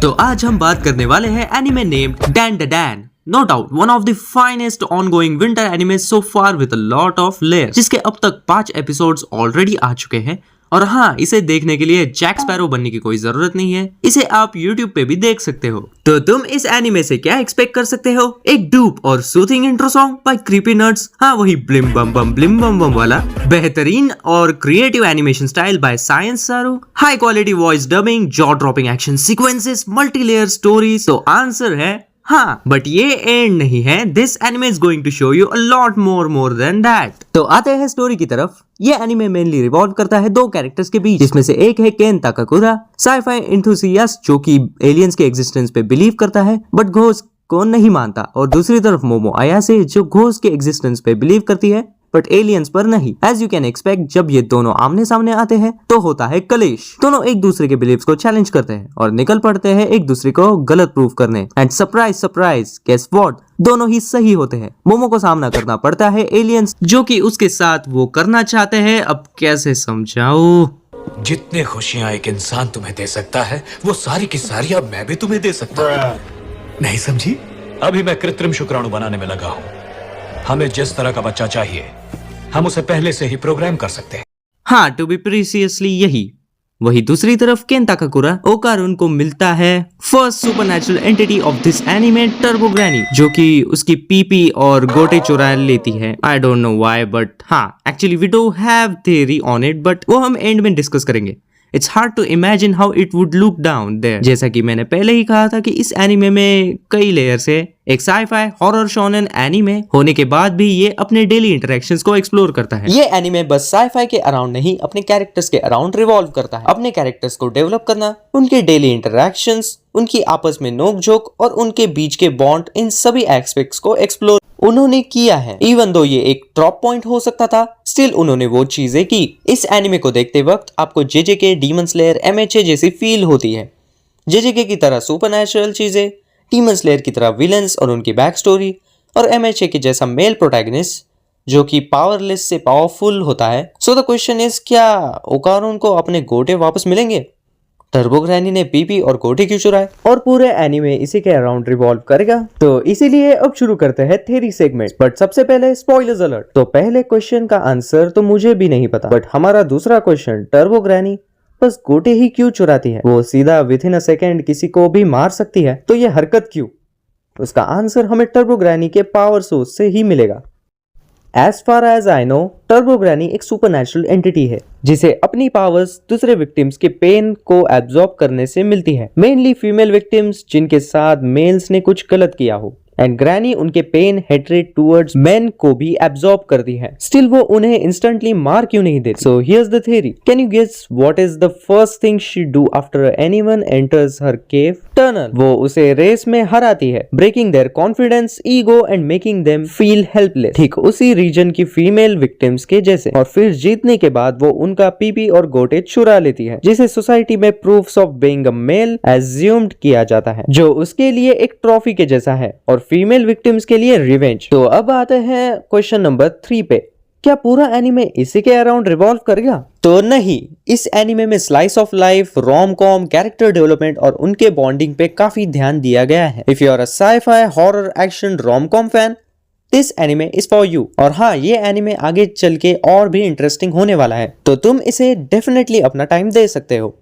तो आज हम बात करने वाले हैं anime named Dan Da Dan. No doubt one of the finest ongoing winter anime so far with a lot of layers, जिसके अब तक 5 एपिसोड्स ऑलरेडी आ चुके हैं। और हाँ, इसे देखने के लिए जैक स्पैरो बनने की कोई जरूरत नहीं है, इसे आप YouTube पे भी देख सकते हो। तो तुम इस एनिमे से क्या एक्सपेक्ट कर सकते हो? एक डूप और soothing intro song by Creepy Nuts, हाँ वही ब्लिम बम बम वाला, बेहतरीन और creative animation style by Science Saru, high quality voice dubbing, jaw dropping action sequences, multi layer stories. तो आंसर है हाँ, बट ये एंड नहीं है। This anime is going to show you a lot more than that. तो आते हैं story की तरफ। ये एनिमे मेनली रिवॉल्व करता है 2 कैरेक्टर्स के बीच, जिसमें से एक है केन ताकाकुरा, साईफाई एंथुसियास्ट जो कि एलियंस के एग्जिस्टेंस पे बिलीव करता है बट घोस्ट को नहीं मानता, और दूसरी तरफ मोमो अयासे जो घोस्ट के एग्जिस्टेंस पे बिलीव करती है बट एलियंस पर नहीं। एज यू कैन एक्सपेक्ट, जब ये दोनों आमने सामने आते हैं तो होता है कलेश। दोनों एक दूसरे के बिलीव्स को चैलेंज करते हैं और निकल पड़ते हैं एक दूसरे को गलत प्रूव करने। एंड सरप्राइज गेस व्हाट, दोनों ही सही होते हैं। मोमो को सामना करना पड़ता है एलियंस जो कि उसके साथ वो करना चाहते हैं। अब कैसे समझाऊं? जितने खुशियां एक इंसान तुम्हें दे सकता है वो सारी की सारी अब मैं भी तुम्हें दे सकता हूं। नहीं समझी? अभी मैं कृत्रिम शुक्राणु बनाने में लगा हूं। हमें जिस तरह का बच्चा चाहिए हम उसे पहले से ही प्रोग्राम कर सकते हैं। हाँ, टू बी प्रीसियसली यही। वही दूसरी तरफ केन ताकाकुरा ओकारुन को मिलता है first supernatural entity of this anime, turbo granny, जो कि उसकी पीपी और गोटे चुरा लेती है। I don't know why, but हाँ, actually we do have theory on it, but वो हम एंड में डिस्कस करेंगे। It's hard to imagine how it would look down there. जैसा कि मैंने पहले ही कहा था कि इस एनिमे में कई लेयर्स है। एक साईफाई हॉरर शोनेन एनिमे होने के बाद भी ये अपने डेली इंटरेक्शंस को एक्सप्लोर करता है। ये एनिमे बस साईफाई के अराउंड नहीं, अपने कैरेक्टर्स के अराउंड रिवॉल्व करता है। अपने कैरेक्टर्स को डेवलप करना, उनके डेली इंटरेक्शंस, उनकी आपस में नोक-झोंक और उनके बीच के बॉन्ड, इन सभी एस्पेक्ट्स को एक्सप्लोर उन्होंने किया है। इवन दो ये एक ड्रॉप पॉइंट हो सकता था, स्टिल उन्होंने वो चीजें की। इस एनिमे को देखते वक्त आपको जेजेके, डीमन स्लेयर, एमएचए जैसी फील होती है। जेजेके की तरह सुपरनैचुरल चीजें, डीमन स्लेयर की तरह विलन्स और उनकी बैक स्टोरी, और एमएचए के जैसा मेल प्रोटैगनिस्ट जो कि पावरलेस से पावरफुल होता है। सो द क्वेश्चन इज, क्या ओकारुन को अपने गोटे वापस मिलेंगे? टर्बो ग्रैनी ने पीपी और गोटे क्यों चुराए? और पूरे एनिमे इसी के अराउंड रिवॉल्व करेगा। तो इसीलिए अब शुरू करते हैं थ्योरी सेगमेंट। बट सबसे पहले स्पॉयलर्स अलर्ट। तो पहले क्वेश्चन का आंसर तो मुझे भी नहीं पता, बट हमारा दूसरा क्वेश्चन, टर्बो ग्रैनी बस गोटे ही क्यों चुराती है? वो सीधा विद इन अ सेकेंड किसी को भी मार सकती है, तो ये हरकत क्यों? उसका आंसर हमें टर्बो ग्रैनी के पावर सोर्स से ही मिलेगा। As far as I know, Turbo Granny एक सुपरनैचुरल एंटिटी है जिसे अपनी पावर्स दूसरे विक्टिम्स के पेन को एब्जॉर्ब करने से मिलती है। मेनली फीमेल विक्टिम्स जिनके साथ मेल्स ने कुछ गलत किया हो। एंड ग्रैनी उनके पेन, हेट्रेड टुवर्ड्स मेन को भी एब्जॉर्ब करती है। स्टिल वो उन्हें इंस्टेंटली मार क्यों नहीं देती? So here's the theory. Can you guess what is the first thing she do after anyone enters her cave? Tunnel. वो उसे रेस में हराती है, breaking their confidence, ego and making them feel helpless, ठीक उसी रीजन की female victims के जैसे। और फिर जीतने के बाद वो उनका पीपी और गोटे चुरा लेती है, जिसे सोसाइटी में proofs of being a male assumed किया जाता है, जो उसके लिए एक ट्रॉफी के जैसा है, और फीमेल विक्टिम्स के लिए रिवेंज। तो अब आते हैं क्वेश्चन नंबर 3 पे। क्या पूरा एनिमे इसी के अराउंड रिवॉल्व करेगा? तो नहीं, इस एनिमे में slice of life, rom com, character development और उनके बॉन्डिंग पे काफी ध्यान दिया गया है। If you are a sci-fi, horror, action, rom com fan, this anime is for you. और हाँ, ये एनिमे आगे चल के और भी इंटरेस्टिंग होने वाला है, तो तुम इसे डेफिनेटली अपना टाइम दे सकते हो।